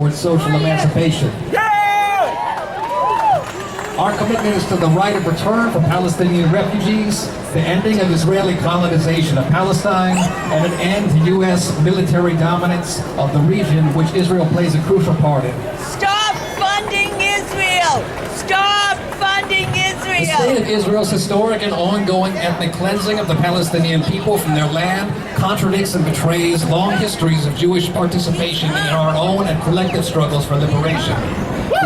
towards social emancipation. Our commitment is to the right of return for Palestinian refugees, the ending of Israeli colonization of Palestine, and an end to U.S. military dominance of the region, which Israel plays a crucial part in. Stop funding Israel! Stop funding Israel! The state of Israel's historic and ongoing ethnic cleansing of the Palestinian people from their land contradicts and betrays long histories of Jewish participation in our own and collective struggles for liberation.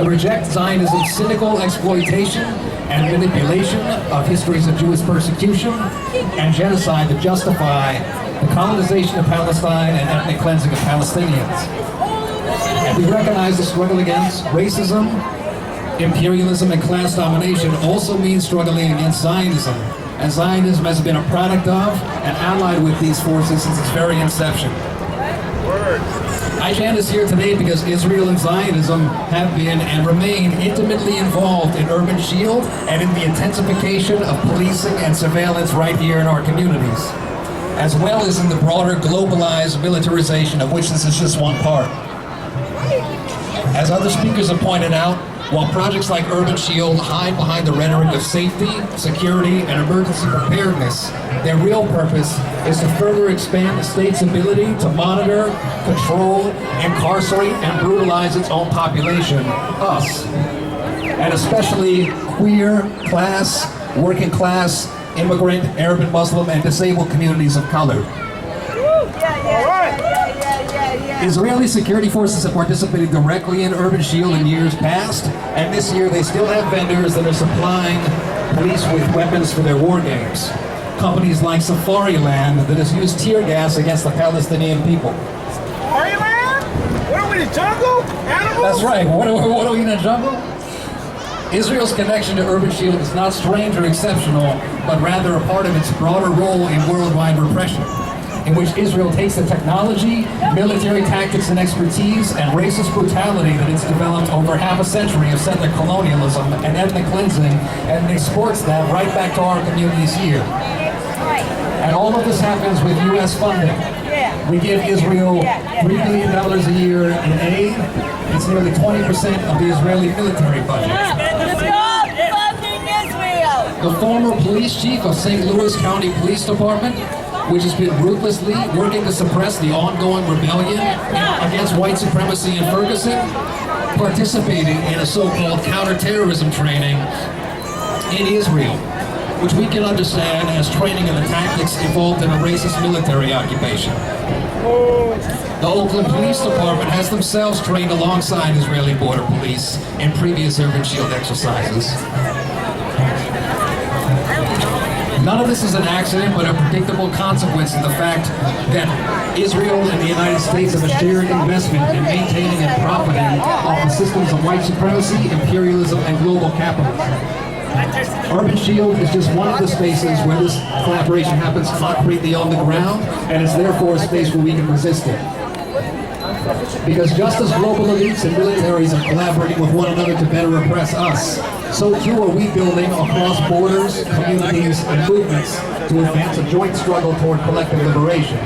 We reject Zionism's cynical exploitation and manipulation of histories of Jewish persecution and genocide to justify the colonization of Palestine and ethnic cleansing of Palestinians. And we recognize the struggle against racism, imperialism, and class domination also means struggling against Zionism, and Zionism has been a product of and allied with these forces since its very inception. IJAN is here today because Israel and Zionism have been and remain intimately involved in urban shield and in the intensification of policing and surveillance right here in our communities, as well as in the broader globalized militarization of which this is just one part. As other speakers have pointed out, while projects like Urban Shield hide behind the rhetoric of safety, security, and emergency preparedness, their real purpose is to further expand the state's ability to monitor, control, incarcerate, and brutalize its own population, us, and especially queer, class, working class, immigrant, Arab and Muslim, and disabled communities of color. Israeli security forces have participated directly in Urban Shield in years past, and this year they still have vendors that are supplying police with weapons for their war games. Companies like Safariland that has used tear gas against the Palestinian people. Safariland? What are we, in the jungle? Animals? That's right. What are we in a jungle? Israel's connection to Urban Shield is not strange or exceptional, but rather a part of its broader role in worldwide repression, in which Israel takes the technology, military tactics and expertise, and racist brutality that it's developed over half a century of settler colonialism and ethnic cleansing, and exports that right back to our communities here. And all of this happens with U.S. funding. We give Israel $3 billion a year in aid. It's nearly 20% of the Israeli military budget. Stop funding Israel! The former police chief of St. Louis County Police Department, which has been ruthlessly working to suppress the ongoing rebellion against white supremacy in Ferguson, participated in a so-called counterterrorism training in Israel, which we can understand as training in the tactics involved in a racist military occupation. The Oakland Police Department has themselves trained alongside Israeli border police in previous Urban Shield exercises. None of this is an accident, but a predictable consequence of the fact that Israel and the United States have a shared investment in maintaining and profiting off the systems of white supremacy, imperialism, and global capitalism. Urban Shield is just one of the spaces where this collaboration happens concretely on the ground, and it's therefore a space where we can resist it. Because just as global elites and militaries are collaborating with one another to better oppress us, so too are we building across borders, communities, and movements to advance a joint struggle toward collective liberation.